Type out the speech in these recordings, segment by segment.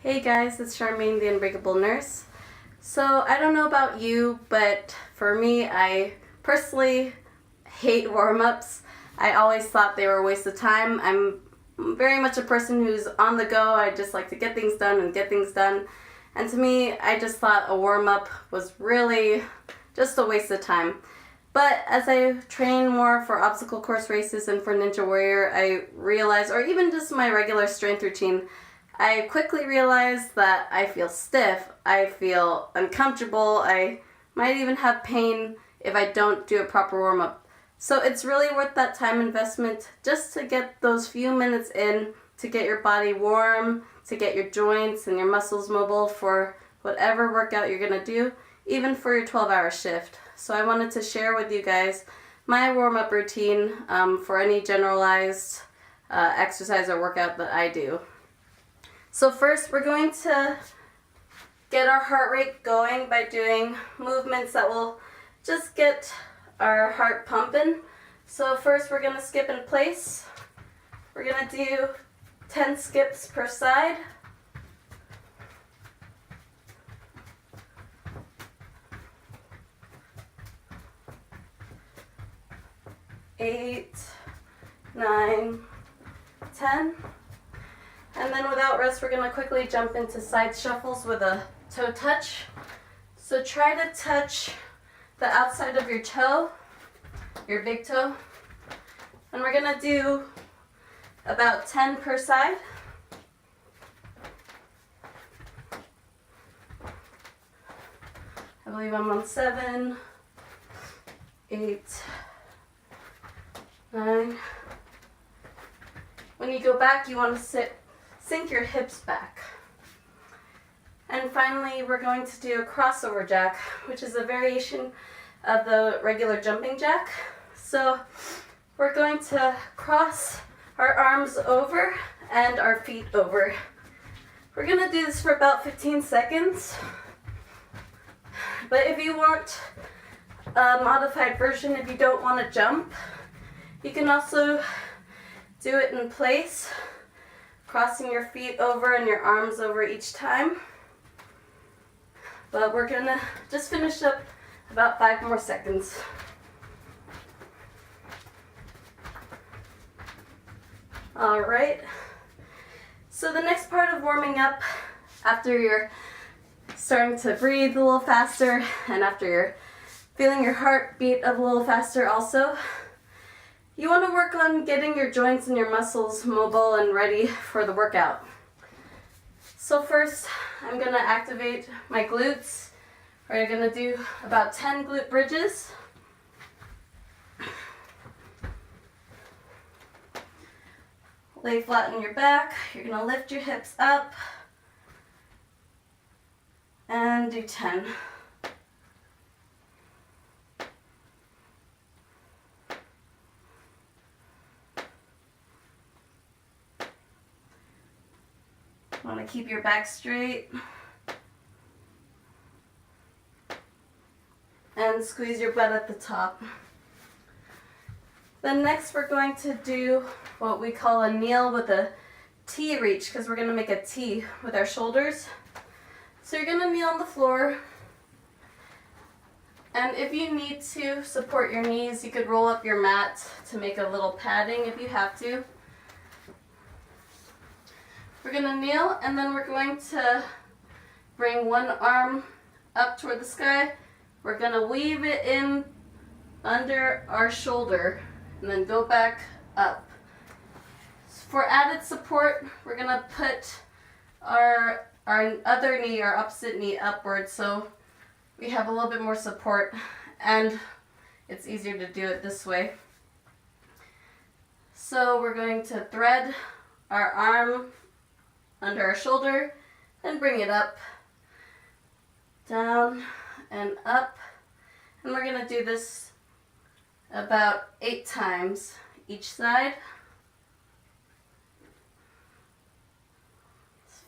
Hey guys, it's Charmaine, the Unbreakable Nurse. So I don't know about you, but for me, I personally hate warm-ups. I always thought they were a waste of time. I'm very much a person who's on the go. I just like to get things done and get things done. And to me, I just thought a warm-up was really just a waste of time. But as I train more for obstacle course races and for Ninja Warrior, I realized, or even just my regular strength routine, I quickly realized that I feel stiff, I feel uncomfortable, I might even have pain if I don't do a proper warm-up. So it's really worth that time investment just to get those few minutes in, to get your body warm, to get your joints and your muscles mobile for whatever workout you're going to do, even for your 12-hour shift. So I wanted to share with you guys my warm-up routine for any generalized exercise or workout that I do. So first, we're going to get our heart rate going by doing movements that will just get our heart pumping. So first, we're going to skip in place. We're going to do 10 skips per side. Eight, 9, 10. And then without rest, we're going to quickly jump into side shuffles with a toe touch. So try to touch the outside of your toe, your big toe. And we're going to do about 10 per side. I believe I'm on 7, 8, 9. When you go back, you want to sink your hips back. And finally, we're going to do a crossover jack, which is a variation of the regular jumping jack. So we're going to cross our arms over and our feet over. We're going to do this for about 15 seconds. But if you want a modified version, if you don't want to jump, you can also do it in place, crossing your feet over and your arms over each time. But we're gonna just finish up about 5 more seconds. All right. So the next part of warming up, after you're starting to breathe a little faster and after you're feeling your heart beat a little faster also, you want to work on getting your joints and your muscles mobile and ready for the workout. So first, I'm going to activate my glutes. We're going to do about 10 glute bridges. Lay flat on your back. You're going to lift your hips up and do 10. You want to keep your back straight and squeeze your butt at the top. Then next we're going to do what we call a kneel with a T reach, because we're going to make a T with our shoulders. So you're going to kneel on the floor, and if you need to support your knees, you could roll up your mat to make a little padding if you have to. We're going to kneel, and then we're going to bring one arm up toward the sky. We're going to weave it in under our shoulder and then go back up. For added support, we're going to put our other knee, our opposite knee, upward so we have a little bit more support and it's easier to do it this way. So we're going to thread our arm under our shoulder and bring it up, down and up. And we're going to do this about 8 times each side.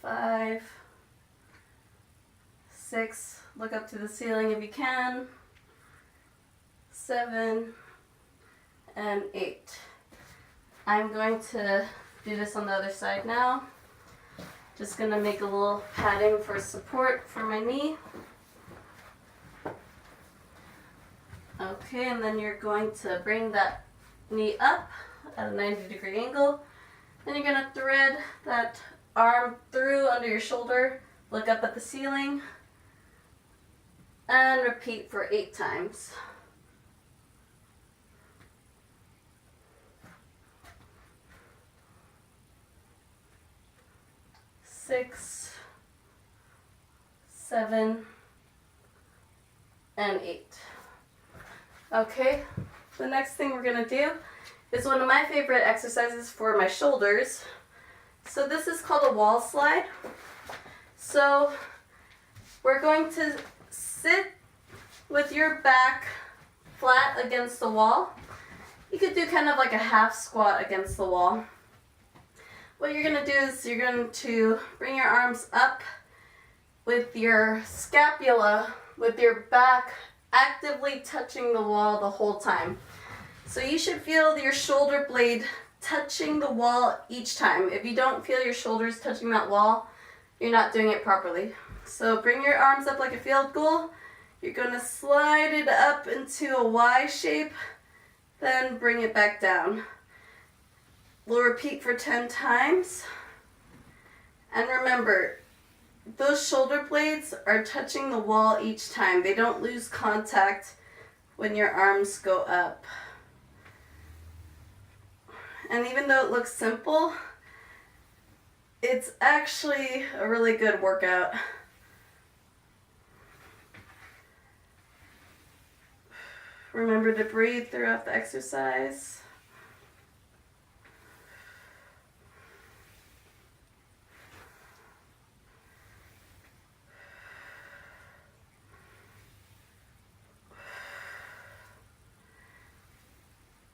5, 6, look up to the ceiling if you can, 7, and 8. I'm going to do this on the other side now. Just gonna make a little padding for support for my knee. Okay, and then you're going to bring that knee up at a 90-degree angle. Then you're gonna thread that arm through under your shoulder, look up at the ceiling, and repeat for 8 times. Six, 7, and 8. Okay, the next thing we're gonna do is one of my favorite exercises for my shoulders. So this is called a wall slide. So we're going to sit with your back flat against the wall. You could do kind of like a half squat against the wall. What you're going to do is you're going to bring your arms up with your scapula, with your back actively touching the wall the whole time. So you should feel your shoulder blade touching the wall each time. If you don't feel your shoulders touching that wall, you're not doing it properly. So bring your arms up like a field goal. You're going to slide it up into a Y shape, then bring it back down. We'll repeat for 10 times. And remember, those shoulder blades are touching the wall each time. They don't lose contact when your arms go up. And even though it looks simple, it's actually a really good workout. Remember to breathe throughout the exercise.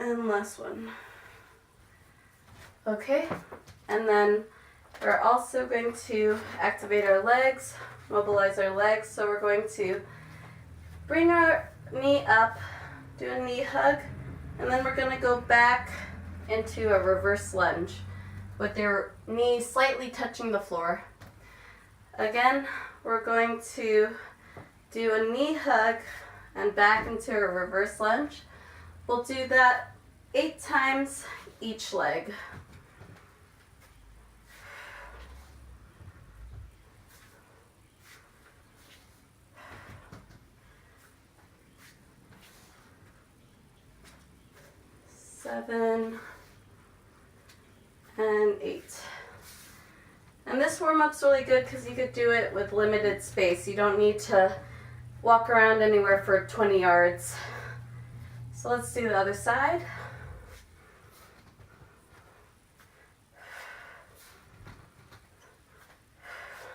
And last one. Okay, and then we're also going to activate our legs, mobilize our legs. So we're going to bring our knee up, do a knee hug, and then we're going to go back into a reverse lunge with your knee slightly touching the floor. Again, we're going to do a knee hug and back into a reverse lunge. We'll do that 8 times each leg. Seven and 8. And this warm-up's really good because you could do it with limited space. You don't need to walk around anywhere for 20 yards. So let's do the other side.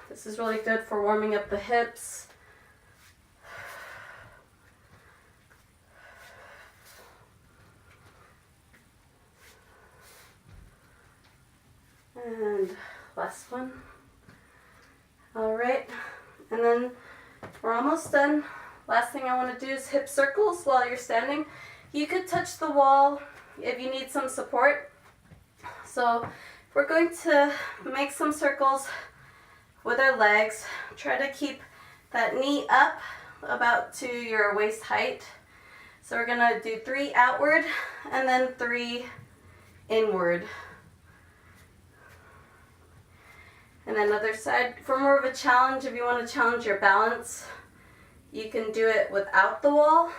This is really good for warming up the hips. And last one. All right, and then we're almost done. Last thing I want to do is hip circles while you're standing. You could touch the wall if you need some support. So we're going to make some circles with our legs. Try to keep that knee up about to your waist height. So we're gonna do 3 outward and then 3 inward. And another side, for more of a challenge, if you want to challenge your balance, you can do it without the wall.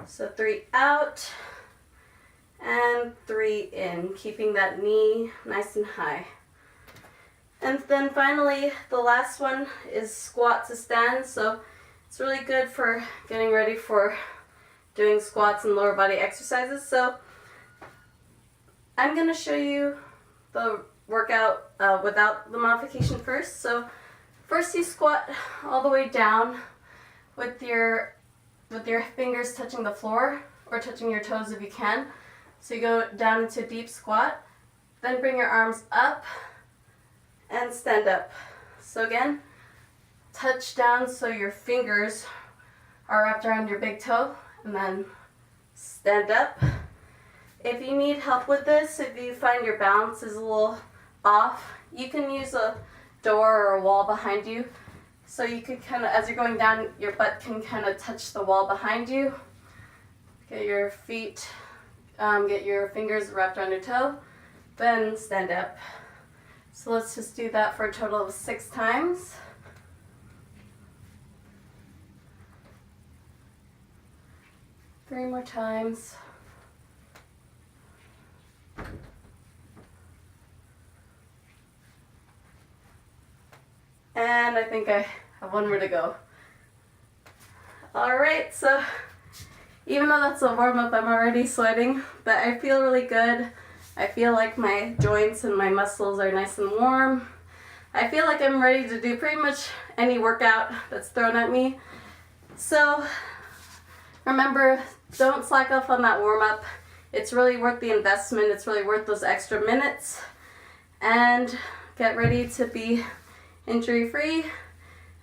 So 3 out and 3 in, keeping that knee nice and high. And then finally, the last one is squat to stand. So it's really good for getting ready for doing squats and lower body exercises. So I'm going to show you the workout without the modification first. So first you squat all the way down with your fingers touching the floor or touching your toes if you can. So you go down into a deep squat, then bring your arms up and stand up. So again, touch down so your fingers are wrapped around your big toe, and then stand up. If you need help with this, if you find your balance is a little off, You can use a door or a wall behind you. So you could kind of, as you're going down, your butt can kind of touch the wall behind you. Get your feet, get your fingers wrapped around your toe, then stand up. So let's just do that for a total of 6 times. Three more times. And I think I have one more to go. Alright, so even though that's a warm-up, I'm already sweating, but I feel really good. I feel like my joints and my muscles are nice and warm. I feel like I'm ready to do pretty much any workout that's thrown at me. So remember, don't slack off on that warm-up. It's really worth the investment. It's really worth those extra minutes. And get ready to be injury-free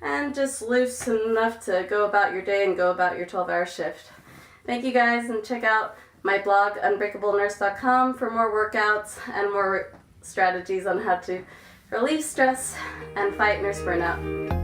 and just loose enough to go about your day and go about your 12-hour shift. Thank you guys, and check out my blog, unbreakablenurse.com, for more workouts and more strategies on how to relieve stress and fight nurse burnout.